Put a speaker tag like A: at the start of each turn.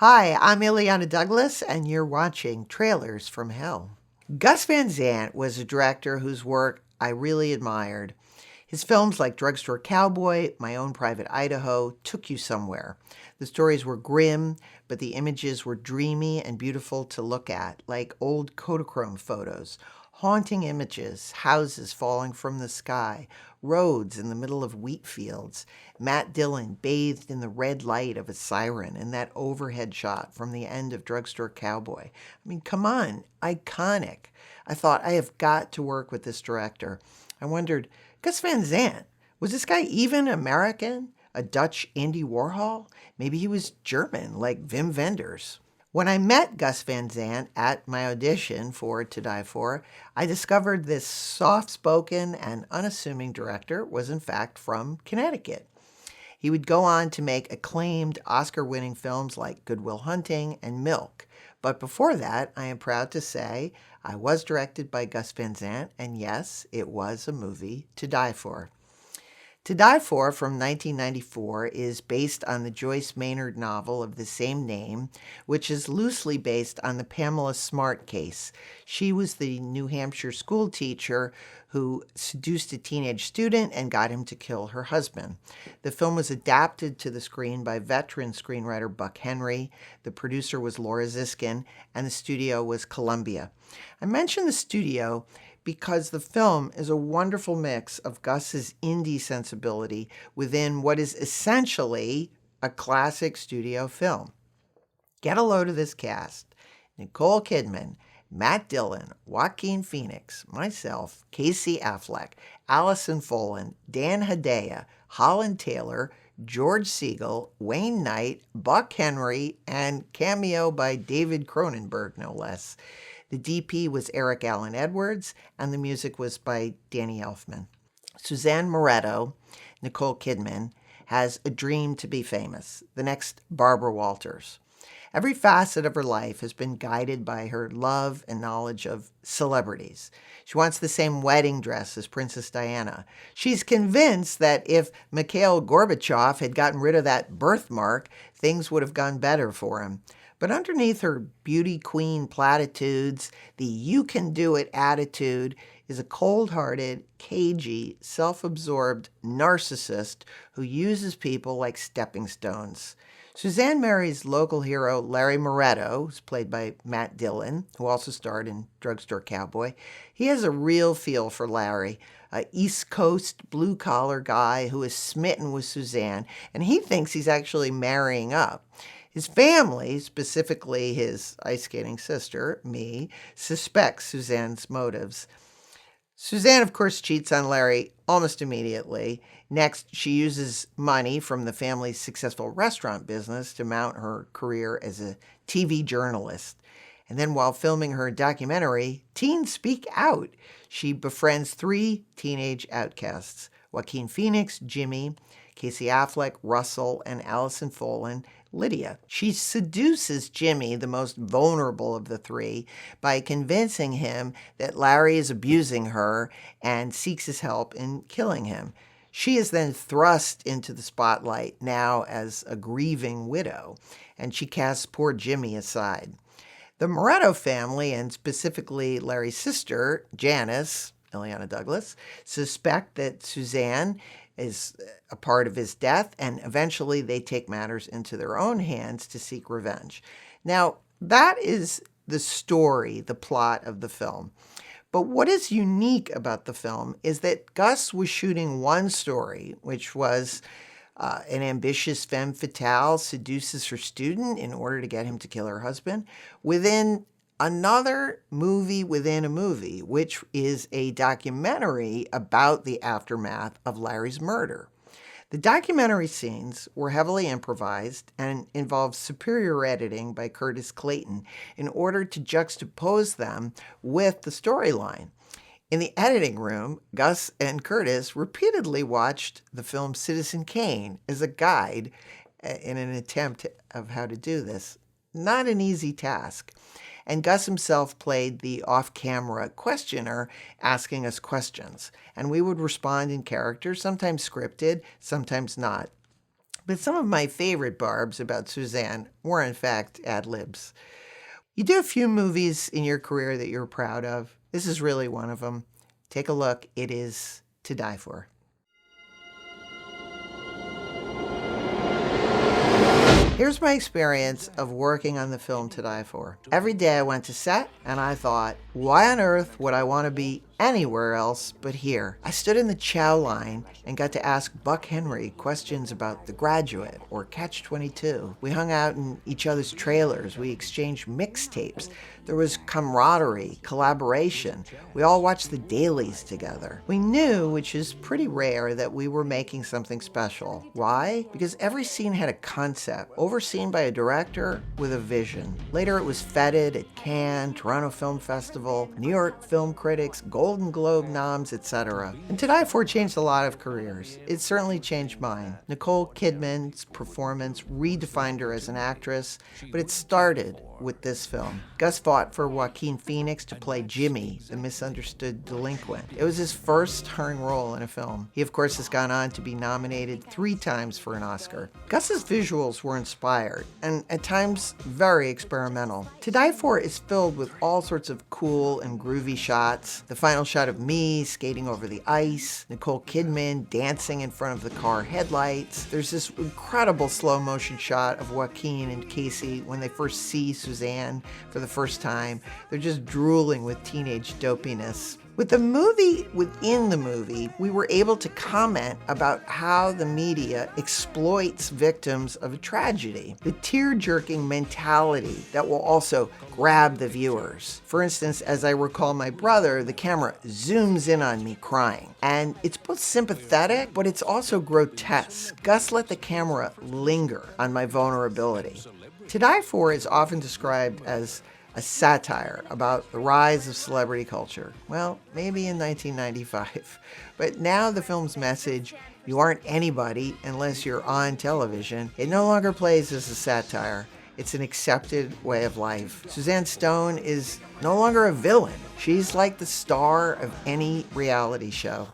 A: Hi, I'm Illeana Douglas, and you're watching Trailers from Hell. Gus Van Sant was a director whose work I really admired. His films like Drugstore Cowboy, My Own Private Idaho took you somewhere. The stories were grim, but the images were dreamy and beautiful to look at, like old Kodachrome photos. Haunting images, houses falling from the sky, roads in the middle of wheat fields, Matt Dillon bathed in the red light of a siren, and that overhead shot from the end of Drugstore Cowboy. I mean, come on, iconic. I thought, I have got to work with this director. I wondered, Gus Van Sant, was this guy even American? A Dutch Andy Warhol? Maybe he was German, like Wim Wenders. When I met Gus Van Sant at my audition for To Die For, I discovered this soft-spoken and unassuming director was in fact from Connecticut. He would go on to make acclaimed Oscar-winning films like Good Will Hunting and Milk. But before that, I am proud to say I was directed by Gus Van Sant, and yes, it was a movie to die for. To Die For from 1994 is based on the Joyce Maynard novel of the same name, which is loosely based on the Pamela Smart case. She was the New Hampshire school teacher who seduced a teenage student and got him to kill her husband. The film was adapted to the screen by veteran screenwriter Buck Henry. The producer was Laura Ziskin, and the studio was Columbia. I mention the studio because the film is a wonderful mix of Gus's indie sensibility within what is essentially a classic studio film. Get a load of this cast: Nicole Kidman, Matt Dillon, Joaquin Phoenix, myself, Casey Affleck, Allison Folin, Dan Hedaya, Holland Taylor, George Siegel, Wayne Knight, Buck Henry, and cameo by David Cronenberg, no less. The DP was Eric Allen Edwards, and the music was by Danny Elfman. Suzanne Moretto, Nicole Kidman, has a dream to be famous, the next Barbara Walters. Every facet of her life has been guided by her love and knowledge of celebrities. She wants the same wedding dress as Princess Diana. She's convinced that if Mikhail Gorbachev had gotten rid of that birthmark, things would have gone better for him. But underneath her beauty queen platitudes, the you can do it attitude is a cold-hearted, cagey, self-absorbed narcissist who uses people like stepping stones. Suzanne marries local hero Larry Moretto, who's played by Matt Dillon, who also starred in Drugstore Cowboy. He has a real feel for Larry, an East Coast blue-collar guy who is smitten with Suzanne, and he thinks he's actually marrying up. His family, specifically his ice skating sister, me, suspects Suzanne's motives. Suzanne, of course, cheats on Larry almost immediately. Next, she uses money from the family's successful restaurant business to mount her career as a TV journalist. And then while filming her documentary, Teens Speak Out, she befriends 3 teenage outcasts: Joaquin Phoenix, Jimmy, Casey Affleck, Russell, and Allison Folin, Lydia. She seduces Jimmy, the most vulnerable of the 3, by convincing him that Larry is abusing her and seeks his help in killing him. She is then thrust into the spotlight now as a grieving widow, and she casts poor Jimmy aside. The Moretto family, and specifically Larry's sister, Janice, Illeana Douglas, suspect that Suzanne is a part of his death, and eventually they take matters into their own hands to seek revenge. Now, that is the story, the plot of the film. But what is unique about the film is that Gus was shooting one story, which was an ambitious femme fatale seduces her student in order to get him to kill her husband, within another movie within a movie, which is a documentary about the aftermath of Larry's murder. The documentary scenes were heavily improvised and involved superior editing by Curtis Clayton in order to juxtapose them with the storyline. In the editing room, Gus and Curtis repeatedly watched the film Citizen Kane as a guide in an attempt of how to do this. Not an easy task. And Gus himself played the off-camera questioner asking us questions. And we would respond in character, sometimes scripted, sometimes not. But some of my favorite barbs about Suzanne were, in fact, ad-libs. You do a few movies in your career that you're proud of. This is really one of them. Take a look. It is To Die For. Here's my experience of working on the film To Die For. Every day I went to set and I thought, why on earth would I want to be anywhere else but here? I stood in the chow line and got to ask Buck Henry questions about The Graduate or Catch-22. We hung out in each other's trailers. We exchanged mixtapes. There was camaraderie, collaboration. We all watched the dailies together. We knew, which is pretty rare, that we were making something special. Why? Because every scene had a concept, overseen by a director with a vision. Later it was feted at Cannes, Toronto Film Festival, New York Film Critics, Golden Globe noms, etc. And To Die For changed a lot of careers. It certainly changed mine. Nicole Kidman's performance redefined her as an actress, but it started with this film. Gus fought for Joaquin Phoenix to play Jimmy, the misunderstood delinquent. It was his first starring role in a film. He, of course, has gone on to be nominated 3 times for an Oscar. Gus's visuals were inspired and at times very experimental. To Die For is filled with all sorts of cool and groovy shots. The final shot of me skating over the ice, Nicole Kidman dancing in front of the car headlights. There's this incredible slow motion shot of Joaquin and Casey when they first see Suzanne for the first time. They're just drooling with teenage dopiness. With the movie within the movie, we were able to comment about how the media exploits victims of a tragedy. The tear-jerking mentality that will also grab the viewers. For instance, as I recall my brother, the camera zooms in on me crying. And it's both sympathetic, but it's also grotesque. Gus let the camera linger on my vulnerability. To Die For is often described as a satire about the rise of celebrity culture. Well, maybe in 1995. But now the film's message, you aren't anybody unless you're on television, it no longer plays as a satire. It's an accepted way of life. Suzanne Stone is no longer a villain. She's like the star of any reality show.